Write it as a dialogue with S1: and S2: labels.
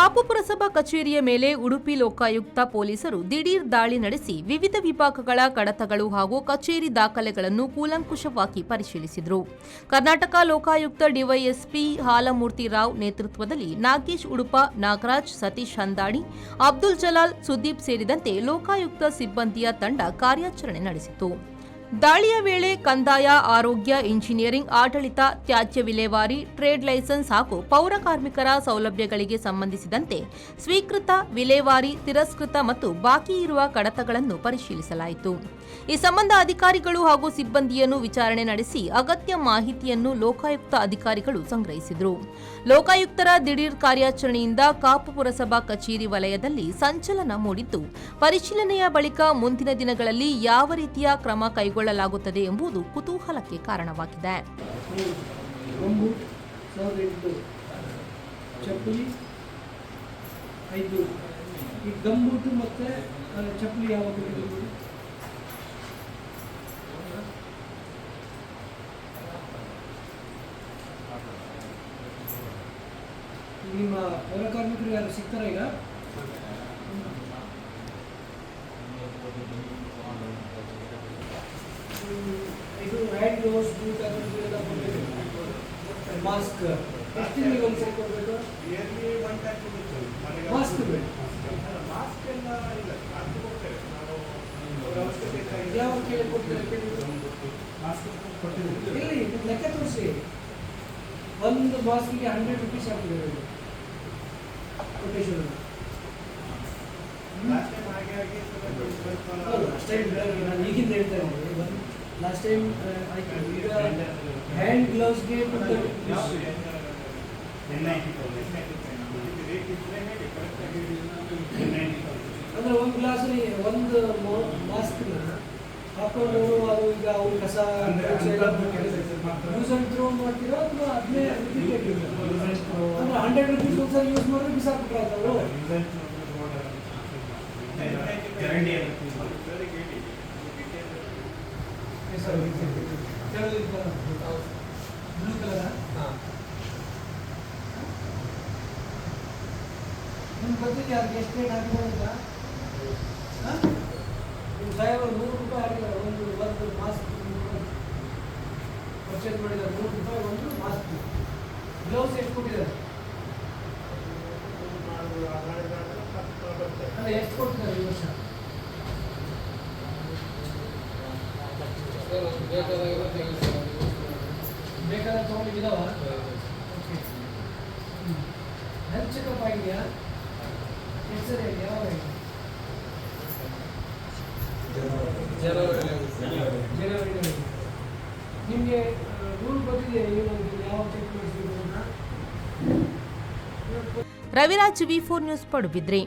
S1: ಕಾಪು ಪುರಸಭಾ ಕಚೇರಿಯ ಮೇಲೆ ಉಡುಪಿ ಲೋಕಾಯುಕ್ತ ಪೊಲೀಸರು ದಿಢೀರ್ ದಾಳಿ ನಡೆಸಿ ವಿವಿಧ ವಿಭಾಗಗಳ ಕಡತಗಳು ಹಾಗೂ ಕಚೇರಿ ದಾಖಲೆಗಳನ್ನು ಕೂಲಂಕುಷವಾಗಿ ಪರಿಶೀಲಿಸಿದರು. ಕರ್ನಾಟಕ ಲೋಕಾಯುಕ್ತ ಡಿವೈಎಸ್ಪಿ ಹಾಲಮೂರ್ತಿ ರಾವ್ ನೇತೃತ್ವದಲ್ಲಿ ನಾಗೇಶ್ ಉಡುಪ, ನಾಗರಾಜ್, ಸತೀಶ್ ಹಂದಾಡಿ, ಅಬ್ದುಲ್ ಜಲಾಲ್, ಸುದೀಪ್ ಸೇರಿದಂತೆ ಲೋಕಾಯುಕ್ತ ಸಿಬ್ಬಂದಿಯ ತಂಡ ಕಾರ್ಯಾಚರಣೆ ನಡೆಸಿತು. ದಾಳಿಯ ವೇಳೆ ಕಂದಾಯ, ಆರೋಗ್ಯ, ಇಂಜಿನಿಯರಿಂಗ್, ಆಡಳಿತ, ತ್ಯಾಜ್ಯ ವಿಲೇವಾರಿ, ಟ್ರೇಡ್ ಲೈಸೆನ್ಸ್ ಹಾಗೂ ಪೌರ ಕಾರ್ಮಿಕರ ಸೌಲಭ್ಯಗಳಿಗೆ ಸಂಬಂಧಿಸಿದಂತೆ ಸ್ವೀಕೃತ, ವಿಲೇವಾರಿ, ತಿರಸ್ಕೃತ ಮತ್ತು ಬಾಕಿ ಇರುವ ಕಡತಗಳನ್ನು ಪರಿಶೀಲಿಸಲಾಯಿತು. ಈ ಸಂಬಂಧ ಅಧಿಕಾರಿಗಳು ಹಾಗೂ ಸಿಬ್ಬಂದಿಯನ್ನು ವಿಚಾರಣೆ ನಡೆಸಿ ಅಗತ್ಯ ಮಾಹಿತಿಯನ್ನು ಲೋಕಾಯುಕ್ತ ಅಧಿಕಾರಿಗಳು ಸಂಗ್ರಹಿಸಿದರು. ಲೋಕಾಯುಕ್ತರ ದಿಢೀರ್ ಕಾರ್ಯಾಚರಣೆಯಿಂದ ಕಾಪು ಪುರಸಭಾ ಕಚೇರಿ ವಲಯದಲ್ಲಿ ಸಂಚಲನ ಮೂಡಿದ್ದು, ಪರಿಶೀಲನೆಯ ಬಳಿಕ ಮುಂದಿನ ದಿನಗಳಲ್ಲಿ ಯಾವ ರೀತಿಯ ಕ್ರಮ ಕೈಗೊಳ್ಳಲಾಗುತ್ತದೆ ಎಂಬುದು ಕುತೂಹಲಕ್ಕೆ ಕಾರಣವಾಗಿದೆ.
S2: ನಿಮ್ಮ ಪೌರ ಕಾರ್ಮಿಕರು ಯಾರು ಸಿಗ್ತಾರ ಈಗ? ಇದು ಹ್ಯಾಂಡ್ ಗ್ಲೌಸ್, ಬೂಟ್ ಅದೆಲ್ಲ ಕೊಡಬೇಕು. ಮಾಸ್ಕ್ ಎಷ್ಟು ತಿಂಗಳಿಗೆ ಒಂದ್ಸರಿ ಕೊಡಬೇಕು? ಮಾಸ್ಕ್ ಬೇಕು. ಯಾವ ಕೇಳಿ ಕೊಡ್ತೀರಾ? ಇಲ್ಲಿ ಲೆಕ್ಕ ತೋರಿಸಿ. ಒಂದು ಮಾಸ್ಕಿಗೆ 100 ರೂಪೀಸ್ ಆಗ್ತದೆ ಕೊಟೇಶನ್. ಈಗಿಂದ ಹೇಳ್ತಾ ಇದ್ದೀನಿ. ಲಾಸ್ಟ್ ಟೈಮ್ ಈಗ ಹ್ಯಾಂಡ್ ಗ್ಲೌಸ್ಗೆ ಅಂದ್ರೆ ಒಂದು ಗ್ಲಾಸ್ ಒಂದು ಮಾಸ್ಕ್ನ ಹಾಕೊಂಡು ಅದು ಈಗ ಅವ್ರು ಕಸ ಯೂಸ್ ಅಂಡ್ ಥ್ರೋ ಮಾಡ್ತೀರಾ ಅಥವಾ ಅದನ್ನೇ ಅಂದ್ರೆ 100 ರೂಪೀಸ್ ಒಂದ್ಸರಿ ಯೂಸ್ ಮಾಡಿದ್ರೆ ಬಿಸಾಕ್ಬಿಟ್ರೆ ಆಯ್ತವರು. ಬ್ಲೂ ಕಲರ್ ನಿಮ್ಗೆ ಗೊತ್ತಿದೆ ಅದಕ್ಕೆ ಎಷ್ಟು ರೇಟ್ ಹಾಕಿದ್ದಾರೆ ಅಂತ? ನಿಮ್ಮ ಸಾಹೇಬರು 100 ರೂಪಾಯಿ ಹಾಕಿದ್ದಾರೆ ಒಂದು ಮಾಸ್ಕ್ ಪರ್ಚೇಸ್ ಮಾಡಿದ್ದಾರೆ. 100 ರೂಪಾಯಿ ಒಂದು ಮಾಸ್ಕ್. ಗ್ಲೌಸ್ ಎಷ್ಟು ಕೊಟ್ಟಿದ್ದಾರೆ? ಅಲ್ಲ, ಎಷ್ಟು ಕೊಟ್ಟಿದ್ದಾರೆ ಈ ವರ್ಷ? ಬೇಕಾದ ತಗೊಂಡಿದ್ದಾವ? ಹೆಲ್ತ್ ಚೆಕಪ್ ಆಗಿದೆಯಾ? ಎಷ್ಟು ಸರಿ ಆಗಿದೆ? ಯಾವಾಗ ಆಗಿದೆ? ಜನವರಿ. ನಿಮಗೆ ರೂಲ್ ಗೊತ್ತಿದೆಯಾ ಯಾವ ಚೆಕ್ ಮಾಡಿಸ್ಬೇಕು ಅಂತ?
S1: Raviraj, V4 news, Padubidri.